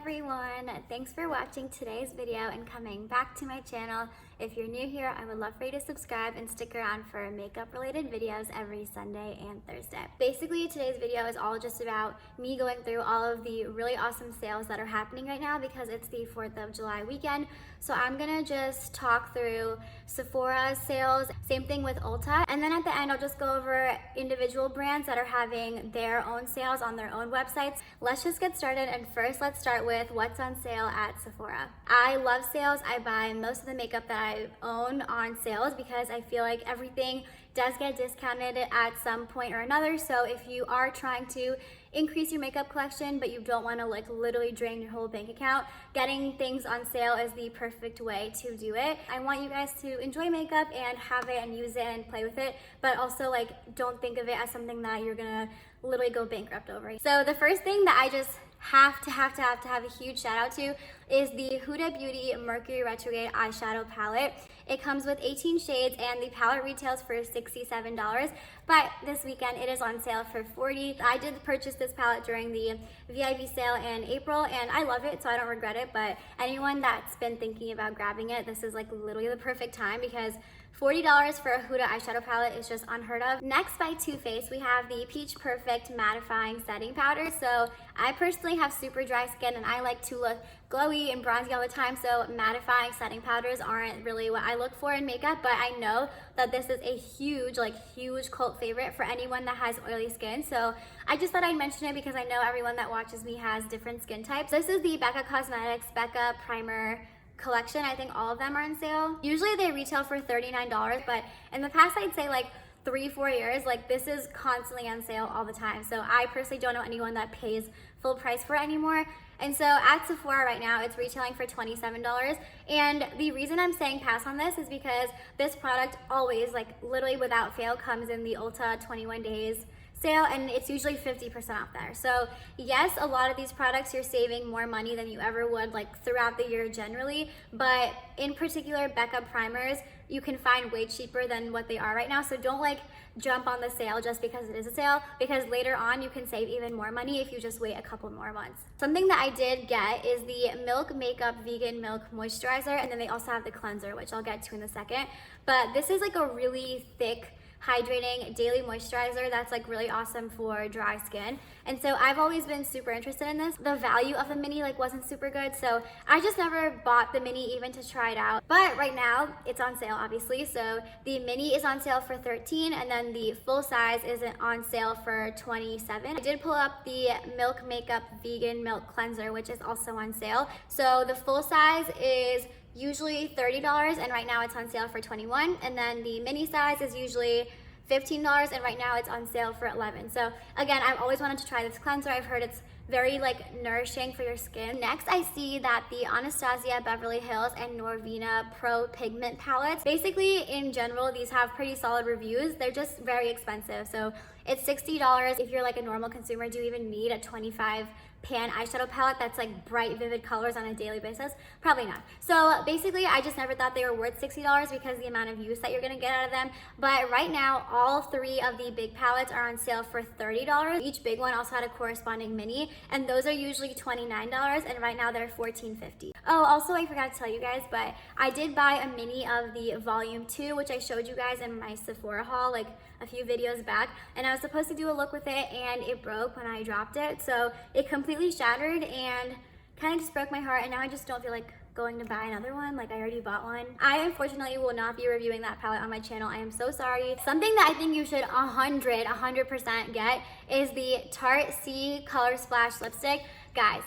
everyone, thanks for watching today's video and coming back to my channel. If you're new here, I would love for you to subscribe and stick around for makeup related videos every Sunday and Thursday. Basically, today's video is all just about me going through all of the really awesome sales that are happening right now because it's the 4th of July weekend. So I'm gonna just talk through Sephora sales, same thing with Ulta, and then at the end I'll just go over individual brands that are having their own sales on their own websites. Let's just get started, and first let's start with what's on sale at Sephora. I love sales. I buy most of the makeup that I own on sales because I feel like everything does get discounted at some point or another. So if you are trying to increase your makeup collection but you don't want to like literally drain your whole bank account, getting things on sale is the perfect way to do it. I want you guys to enjoy makeup and have it and use it and play with it, but also like don't think of it as something that you're gonna literally go bankrupt over. So the first thing that I just have to have a huge shout out to is the Huda Beauty Mercury Retrograde eyeshadow palette. It comes with 18 shades and the palette retails for $67, but this weekend it is on sale for $40. I did purchase this palette during the VIP sale in April and I love it, so I don't regret it, but anyone that's been thinking about grabbing it, this is like literally the perfect time because $40 for a Huda eyeshadow palette is just unheard of. Next, by Too Faced, we have the Peach Perfect Mattifying Setting Powder. So I personally have super dry skin and I like to look glowy and bronzy all the time, so mattifying setting powders aren't really what I look for in makeup, but I know that this is a huge cult favorite for anyone that has oily skin. So I just thought I'd mention it because I know everyone that watches me has different skin types. This is the Becca Cosmetics Becca Primer collection. I think all of them are on sale. Usually they retail for $39, but in the past I'd say like 3-4 years, like this is constantly on sale all the time. So I personally don't know anyone that pays full price for it anymore. And so at Sephora right now, it's retailing for $27. And the reason I'm saying pass on this is because this product always, like literally without fail, comes in the Ulta 21 days sale, and it's usually 50% off there. So yes, a lot of these products you're saving more money than you ever would like throughout the year generally, but in particular Becca primers you can find way cheaper than what they are right now. So don't like jump on the sale just because it is a sale, because later on you can save even more money if you just wait a couple more months. Something that I did get is the Milk Makeup Vegan Milk Moisturizer, and then they also have the cleanser, which I'll get to in a second. But this is like a really thick hydrating daily moisturizer that's like really awesome for dry skin, and so I've always been super interested in this. The value of the mini like wasn't super good, so I just never bought the mini even to try it out, but right now it's on sale obviously. So the mini is on sale for $13 and then the full size is on sale for $27. I did pull up the Milk Makeup Vegan Milk Cleanser, which is also on sale. So the full size is usually $30 and right now it's on sale for $21, and then the mini size is usually $15 and right now it's on sale for $11. So again, I've always wanted to try this cleanser. I've heard it's very like nourishing for your skin. Next, I see that the Anastasia Beverly Hills and Norvina Pro Pigment palettes, basically in general these have pretty solid reviews. They're just very expensive, so it's $60. If you're like a normal consumer, do you even need a 25 pan eyeshadow palette that's like bright vivid colors on a daily basis? Probably not. So basically I just never thought they were worth $60 because the amount of use that you're gonna get out of them. But right now all 3 of the big palettes are on sale for $30. Each big one also had a corresponding mini, and those are usually $29 and right now they're $14.50. Oh, also I forgot to tell you guys, but I did buy a mini of the volume 2, which I showed you guys in my Sephora haul like a few videos back, and I was supposed to do a look with it and it broke when I dropped it, so it completely shattered and kind of just broke my heart, and now I just don't feel like going to buy another one. Like I already bought one. I unfortunately will not be reviewing that palette on my channel. I am so sorry. Something that I think you should 100% get is the Tarte C Color Splash lipstick. Guys,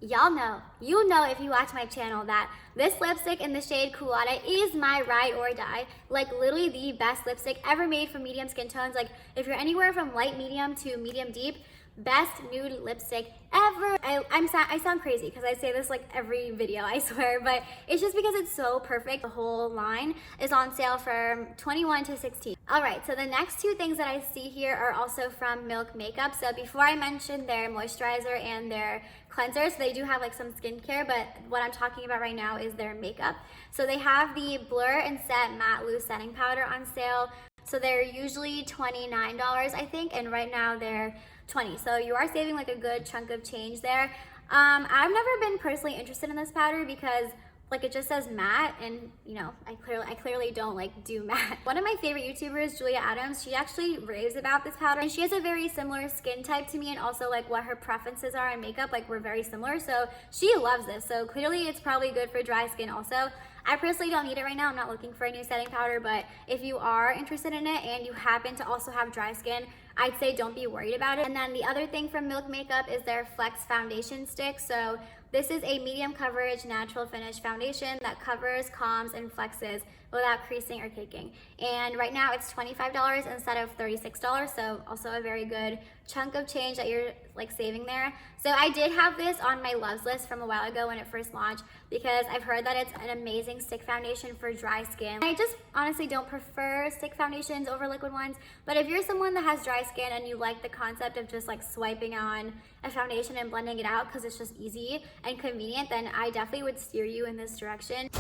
y'all know, you know if you watch my channel, that this lipstick in the shade Culotta is my ride or die. Like literally the best lipstick ever made for medium skin tones. Like if you're anywhere from light medium to medium deep, best nude lipstick ever. I sound crazy because I say this like every video, I swear, but it's just because it's so perfect. The whole line is on sale from $21 to $16. All right, so the next 2 things that I see here are also from Milk Makeup. So before I mentioned their moisturizer and their cleanser, so they do have like some skincare, but what I'm talking about right now is their makeup. So they have the Blur and Set Matte Loose Setting Powder on sale. So they're usually $29, I think, and right now they're $20. So you are saving like a good chunk of change there. I've never been personally interested in this powder because like it just says matte, and you know, I clearly don't like do matte. One of my favorite YouTubers, Julia Adams, she actually raves about this powder, and she has a very similar skin type to me, and also like what her preferences are in makeup, like we're very similar, so she loves this. So clearly it's probably good for dry skin also. I personally don't need it right now. I'm not looking for a new setting powder, but if you are interested in it and you happen to also have dry skin, I'd say don't be worried about it. And then the other thing from Milk Makeup is their Flex Foundation Stick. So this is a medium coverage natural finish foundation that covers, calms, and flexes without creasing or caking. And right now it's $25 instead of $36, so also a very good chunk of change that you're like saving there. So I did have this on my loves list from a while ago when it first launched because I've heard that it's an amazing stick foundation for dry skin. I just honestly don't prefer stick foundations over liquid ones, but if you're someone that has dry skin and you like the concept of just like swiping on a foundation and blending it out because it's just easy and convenient, then I definitely would steer you in this direction.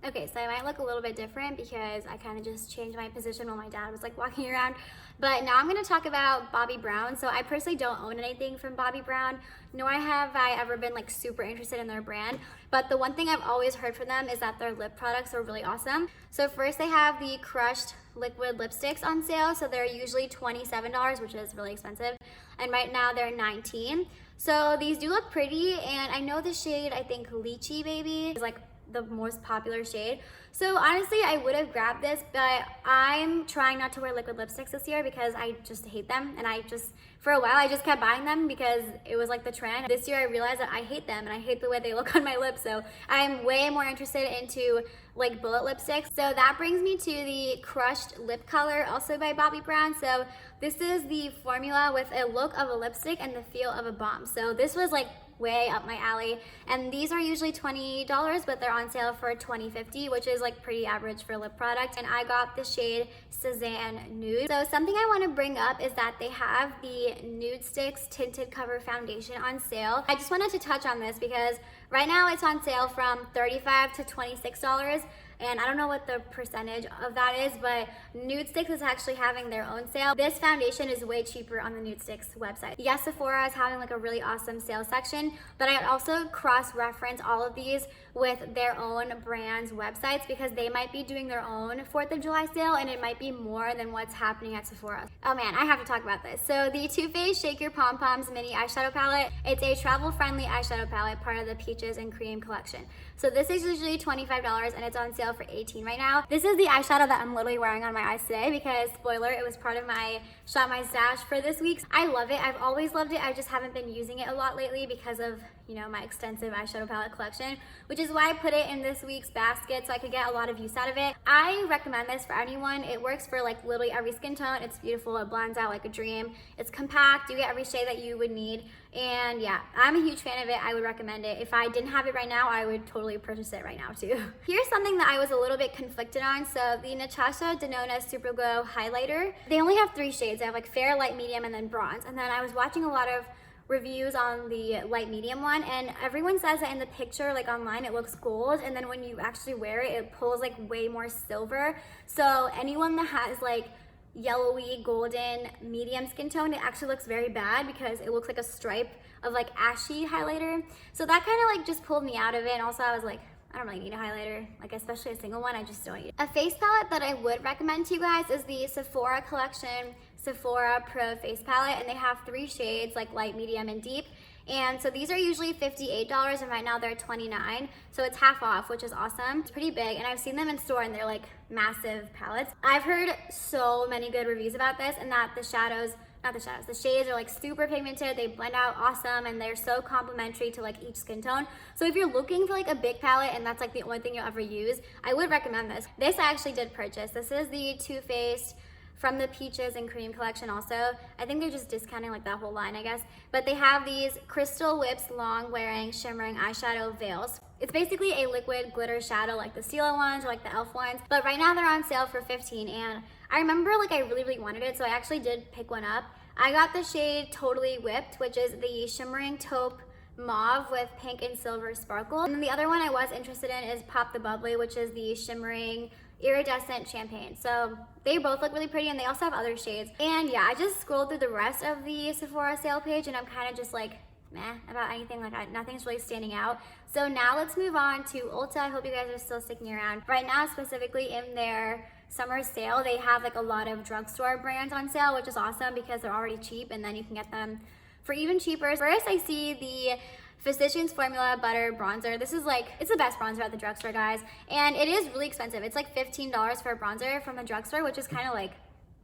Okay, so I might look a little bit different because I kind of just changed my position while my dad was like walking around. But now I'm going to talk about Bobbi Brown. So I personally don't own anything from Bobbi Brown, nor have I ever been like super interested in their brand. But the one thing I've always heard from them is that their lip products are really awesome. So first they have the crushed liquid lipsticks on sale. So they're usually $27, which is really expensive. And right now they're $19. So these do look pretty. And I know the shade, I think Lychee Baby is like the most popular shade. So honestly, I would have grabbed this, but I'm trying not to wear liquid lipsticks this year because I just hate them. And I just, for a while, I just kept buying them because it was like the trend. This year I realized that I hate them and I hate the way they look on my lips. So I'm way more interested into like bullet lipsticks. So that brings me to the crushed lip color, also by Bobbi Brown. So this is the formula with a look of a lipstick and the feel of a balm. So this was like way up my alley, and these are usually $20, but they're on sale for $20.50, which is like pretty average for a lip product. And I got the shade Cezanne Nude. So something I want to bring up is that they have the Nude Sticks Tinted Cover Foundation on sale. I just wanted to touch on this because right now it's on sale from $35 to $26. And I don't know what the percentage of that is, but Nude Sticks is actually having their own sale. This foundation is way cheaper on the Nude Sticks website. Yes, Sephora is having like a really awesome sales section, but I also cross-reference all of these with their own brands' websites because they might be doing their own 4th of July sale and it might be more than what's happening at Sephora. Oh man, I have to talk about this. So the Too Faced Shake Your Pom Poms mini eyeshadow palette, it's a travel-friendly eyeshadow palette, part of the Peaches and Cream collection. So this is usually $25 and it's on sale for $18 right now. This is the eyeshadow that I'm literally wearing on my eyes today because, spoiler, it was part of my Shop My Stash for this week. I love it. I've always loved it. I just haven't been using it a lot lately because of, you know, my extensive eyeshadow palette collection, which is why I put it in this week's basket so I could get a lot of use out of it. I recommend this for anyone. It works for like literally every skin tone. It's beautiful. It blends out like a dream. It's compact. You get every shade that you would need. And yeah, I'm a huge fan of it. I would recommend it. If I didn't have it right now, I would totally purchase it right now too. Here's something that I was a little bit conflicted on. So the NATASHA DENONA Super Glow Highlighter, they only have 3 shades. They have like fair, light, medium, and then bronze. And then I was watching a lot of reviews on the light medium one, and everyone says that in the picture, like online, it looks gold, and then when you actually wear it, it pulls like way more silver. So anyone that has like yellowy golden medium skin tone, it actually looks very bad because it looks like a stripe of like ashy highlighter. So that kind of like just pulled me out of it. And also I was like, I don't really need a highlighter, like especially a single one. I just don't need it. A face palette that I would recommend to you guys is the Sephora collection Sephora Pro Face Palette, and they have 3 shades, like light, medium, and deep. And so these are usually $58, and right now they're $29, so it's half off, which is awesome. It's pretty big, and I've seen them in store, and they're like massive palettes. I've heard so many good reviews about this, and that the shades are like super pigmented, they blend out awesome, and they're so complementary to like each skin tone. So if you're looking for like a big palette and that's like the only thing you'll ever use, I would recommend this. This I actually did purchase. This is the Too Faced from the Peaches and Cream collection also. I think they're just discounting like that whole line, I guess. But they have these Crystal Whips long wearing shimmering eyeshadow veils. It's basically a liquid glitter shadow like the Stila ones or like the e.l.f. ones. But right now they're on sale for $15, and I remember like I really wanted it, so I actually did pick one up. I got the shade Totally Whipped, which is the shimmering taupe mauve with pink and silver sparkle. And then the other one I was interested in is Pop the Bubbly, which is the shimmering iridescent champagne. So they both look really pretty, and they also have other shades. And yeah, I just scrolled through the rest of the Sephora sale page, and I'm kind of just like meh about anything like that. Nothing's really standing out. So now let's move on to Ulta. I hope you guys are still sticking around. Right now, specifically in their summer sale, they have like a lot of drugstore brands on sale, which is awesome because they're already cheap and then you can get them for even cheaper. First, I see the Physicians Formula Butter Bronzer. This is like, it's the best bronzer at the drugstore, guys. And it is really expensive. It's like $15 for a bronzer from the drugstore, which is kind of like,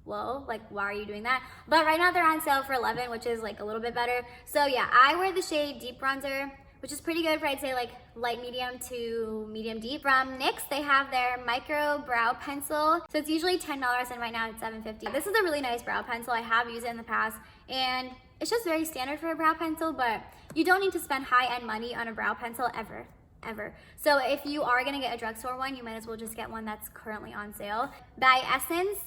whoa, like why are you doing that? But right now they're on sale for $11, which is like a little bit better. So yeah, I wear the shade Deep Bronzer, which is pretty good for, I'd say, like light medium to medium deep. From NYX, they have their micro brow pencil. So it's usually $10 and right now it's $7.50. This is a really nice brow pencil. I have used it in the past and it's just very standard for a brow pencil, but you don't need to spend high-end money on a brow pencil ever. So if you are gonna get a drugstore one, you might as well just get one that's currently on sale. By Essence,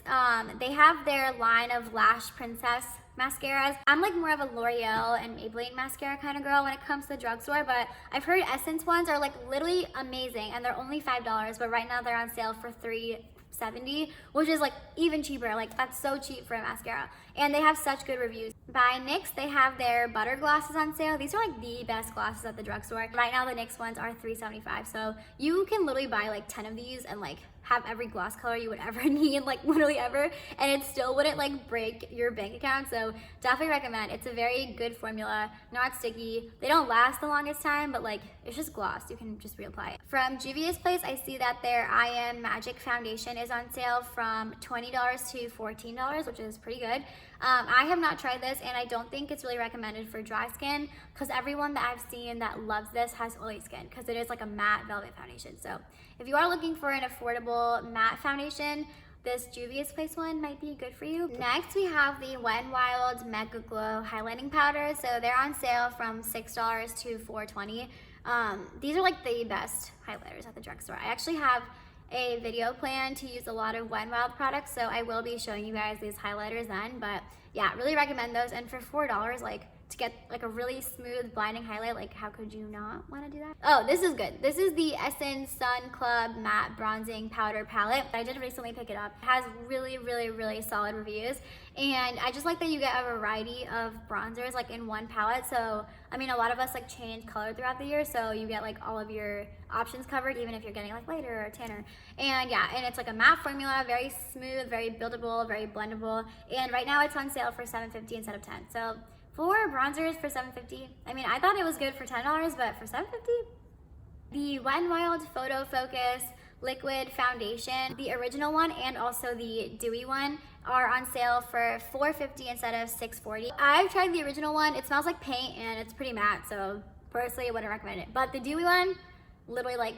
they have their line of Lash Princess mascaras. I'm like more of a L'Oreal and Maybelline mascara kind of girl when it comes to the drugstore, but I've heard Essence ones are like literally amazing and they're only $5, but right now they're on sale for $3.70, which is like even cheaper. Like that's so cheap for a mascara. And they have such good reviews. By NYX, they have their butter glosses on sale. These are like the best glosses at the drugstore. Right now the NYX ones are $3.75. So you can literally buy like 10 of these and like have every gloss color you would ever need, like literally ever, and it still wouldn't like break your bank account. So definitely recommend. It's a very good formula, not sticky. They don't last the longest time, but like it's just gloss. You can just reapply it. From Juvia's Place, I see that their I Am Magic Foundation is on sale from $20 to $14, which is pretty good. I have not tried this and I don't think it's really recommended for dry skin because everyone that I've seen that loves this has oily skin because it is like a matte velvet foundation. So if you are looking for an affordable matte foundation, this Juvia's Place one might be good for you. Next, we have the Wet n Wild Mega Glow Highlighting Powder. So they're on sale from $6 to $4.20. These are like the best highlighters at the drugstore. I actually have a video plan to use a lot of Wet n Wild products, so I will be showing you guys these highlighters then. But yeah, really recommend those. And for $4, like to get like a really smooth blinding highlight, like how could you not want to do that? Oh, this is good. This is the Essence Sun Club Matte Bronzing Powder Palette. I did recently pick it up. It has really solid reviews, and I just like that you get a variety of bronzers like in one palette. So I mean, a lot of us like change color throughout the year, so you get like all of your options covered, even if you're getting like lighter or tanner. And yeah, and it's like a matte formula, very smooth, very buildable, very blendable. And right now it's on sale for $7.50 instead of $10. So for bronzers for $7.50, I mean, I thought it was good for $10, but for $7.50? The Wet n Wild Photo Focus Liquid Foundation, the original one and also the dewy one, are on sale for $4.50 instead of $6.40. I've tried the original one. It smells like paint and it's pretty matte, so personally I wouldn't recommend it. But the dewy one, literally like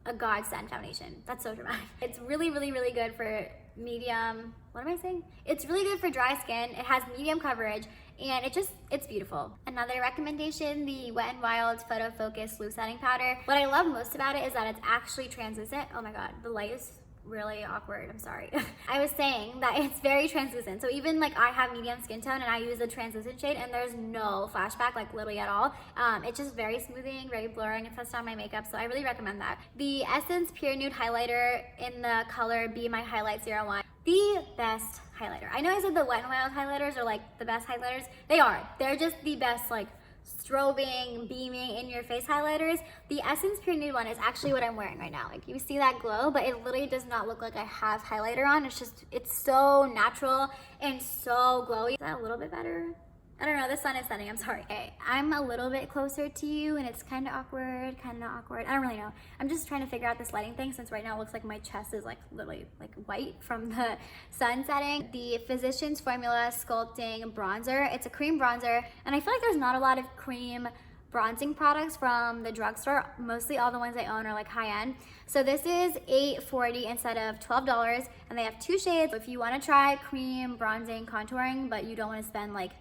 a godsend foundation. That's so dramatic. It's really good for medium, what am I saying? It's really good for dry skin. It has medium coverage and it's beautiful. Another recommendation, the Wet n Wild Photo Focus Loose Setting Powder. What I love most about it is that it's actually translucent. Oh my god, the light is really awkward, I'm sorry. I was saying that it's very translucent. So even like I have medium skin tone and I use a translucent shade and there's no flashback, like literally at all. It's just very smoothing, very blurring. It sets on my makeup, so I really recommend that. The Essence Pure Nude Highlighter in the color Be My Highlight 01. The best highlighter. I know I said the Wet n Wild highlighters are like the best highlighters. They are. They're just the best, like strobing, beaming in your face highlighters. The Essence Pure Nude one is actually what I'm wearing right now. Like you see that glow, but it literally does not look like I have highlighter on. It's so natural and so glowy. Is that a little bit better? I don't know, the sun is setting, I'm sorry. Okay, I'm a little bit closer to you and it's kind of awkward, kind of not awkward. I don't really know. I'm just trying to figure out this lighting thing since right now it looks like my chest is like literally like white from the sun setting. The Physicians Formula Sculpting Bronzer. It's a cream bronzer and I feel like there's not a lot of cream bronzing products from the drugstore. Mostly all the ones I own are like high end. So this is $8.40 instead of $12 and they have two shades. If you want to try cream bronzing contouring but you don't want to spend like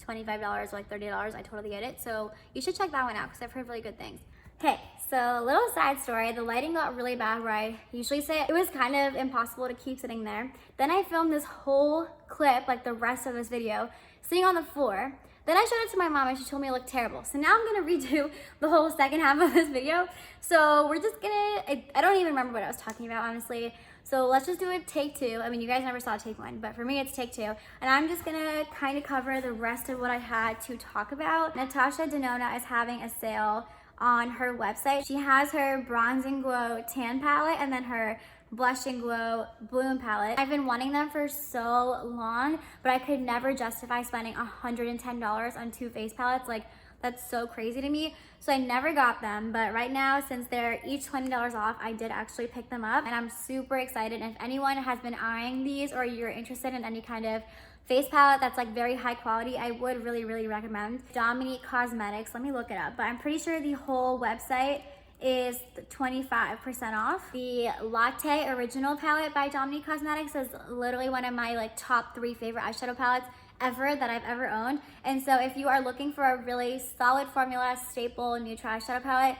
$25 or like $30, I totally get it. So you should check that one out because I've heard really good things. Okay, so a little side story. The lighting got really bad where I usually sit. It was kind of impossible to keep sitting there. Then I filmed this whole clip, like the rest of this video, sitting on the floor. Then I showed it to my mom and she told me it looked terrible. So now I'm gonna redo the whole second half of this video. So we're just gonna, I don't even remember what I was talking about, honestly. So let's just do a take two. I mean, you guys never saw take one, but for me it's take two. And I'm just gonna kind of cover the rest of what I had to talk about. NATASHA DENONA is having a sale on her website. She has her Bronze and Glow tan palette and then her Blush and Glow bloom palette. I've been wanting them for so long, but I could never justify spending $110 on 2 face palettes. Like, that's so crazy to me. So I never got them, but right now, since they're each $20 off, I did actually pick them up and I'm super excited. And if anyone has been eyeing these or you're interested in any kind of face palette that's like very high quality, I would really recommend Dominique Cosmetics. Let me look it up, but I'm pretty sure the whole website is 25% off. The Latte Original palette by Dominique Cosmetics is literally one of my like top 3 favorite eyeshadow palettes ever that I've ever owned. And so if you are looking for a really solid formula, staple, neutral eyeshadow palette,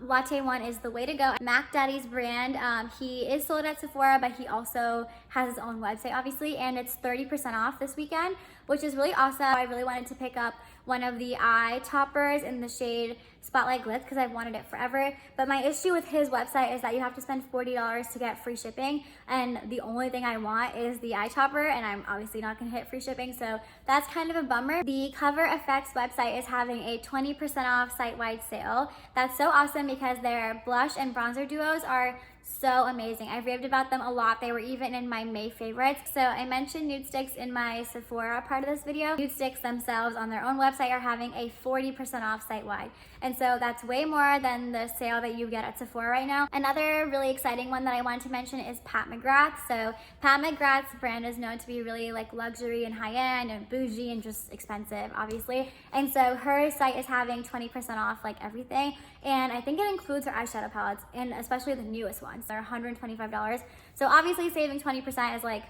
Latte One is the way to go. Mac Daddy's brand, he is sold at Sephora, but he also has his own website obviously, and it's 30% off this weekend, which is really awesome. I really wanted to pick up one of the eye toppers in the shade Spotlight Glitz because I've wanted it forever. But my issue with his website is that you have to spend $40 to get free shipping, and the only thing I want is the eye topper, and I'm obviously not gonna hit free shipping, so that's kind of a bummer. The Cover FX website is having a 20% off site-wide sale. That's so awesome because their blush and bronzer duos are so amazing. I've raved about them a lot. They were even in my May favorites. So I mentioned nude sticks in my Sephora part of this video. Nude sticks themselves on their own website are having a 40% off site-wide. And so that's way more than the sale that you get at Sephora right now. Another really exciting one that I wanted to mention is Pat McGrath. So Pat McGrath's brand is known to be really like luxury and high-end and bougie and just expensive, obviously. And so her site is having 20% off like everything. And I think it includes her eyeshadow palettes, and especially the newest ones. They're $125. So obviously saving 20% is like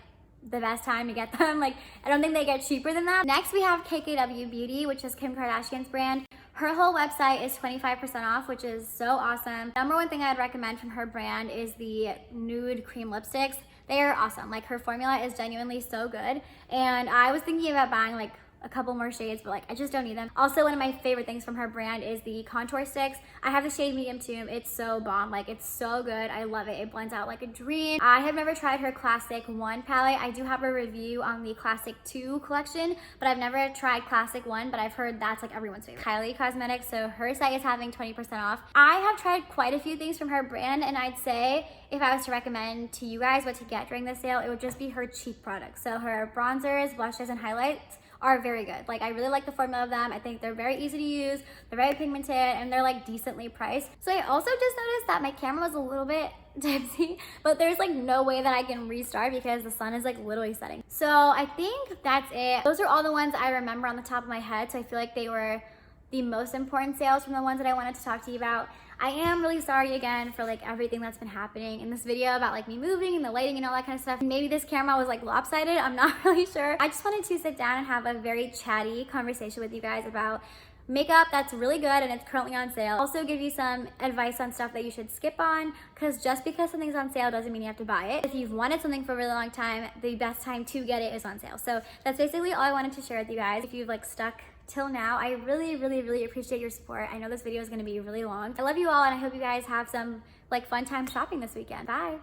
the best time to get them. Like, I don't think they get cheaper than that. Next we have KKW Beauty, which is Kim Kardashian's brand. Her whole website is 25% off, which is so awesome. Number one thing I'd recommend from her brand is the nude cream lipsticks. They are awesome. Like, her formula is genuinely so good. And I was thinking about buying like a couple more shades, but like I just don't need them. Also, one of my favorite things from her brand is the contour sticks. I have the shade medium too. It's so bomb. Like, it's so good. I love it. It blends out like a dream. I have never tried her Classic 1 palette. I do have a review on the Classic 2 collection, but I've never tried Classic 1, but I've heard that's like everyone's favorite. Kylie Cosmetics, so her site is having 20% off. I have tried quite a few things from her brand, and I'd say if I was to recommend to you guys what to get during the sale, it would just be her cheap products. So her bronzers, blushes, and highlights are very good. Like, I really like the formula of them. I think they're very easy to use, they're very pigmented, and they're like decently priced. So I also just noticed that my camera was a little bit tipsy, but there's like no way that I can restart because the sun is like literally setting. So I think that's it. Those are all the ones I remember on the top of my head, so I feel like they were the most important sales from the ones that I wanted to talk to you about. I am really sorry again for like everything that's been happening in this video about like me moving and the lighting and all that kind of stuff. Maybe this camera was like lopsided, I'm not really sure. I just wanted to sit down and have a very chatty conversation with you guys about makeup that's really good and it's currently on sale. Also give you some advice on stuff that you should skip on, because just because something's on sale doesn't mean you have to buy it. If you've wanted something for a really long time, the best time to get it is on sale. So that's basically all I wanted to share with you guys. If you've like stuck till now, I really appreciate your support. I know this video is going to be really long. I love you all, and I hope you guys have some like fun time shopping this weekend. Bye.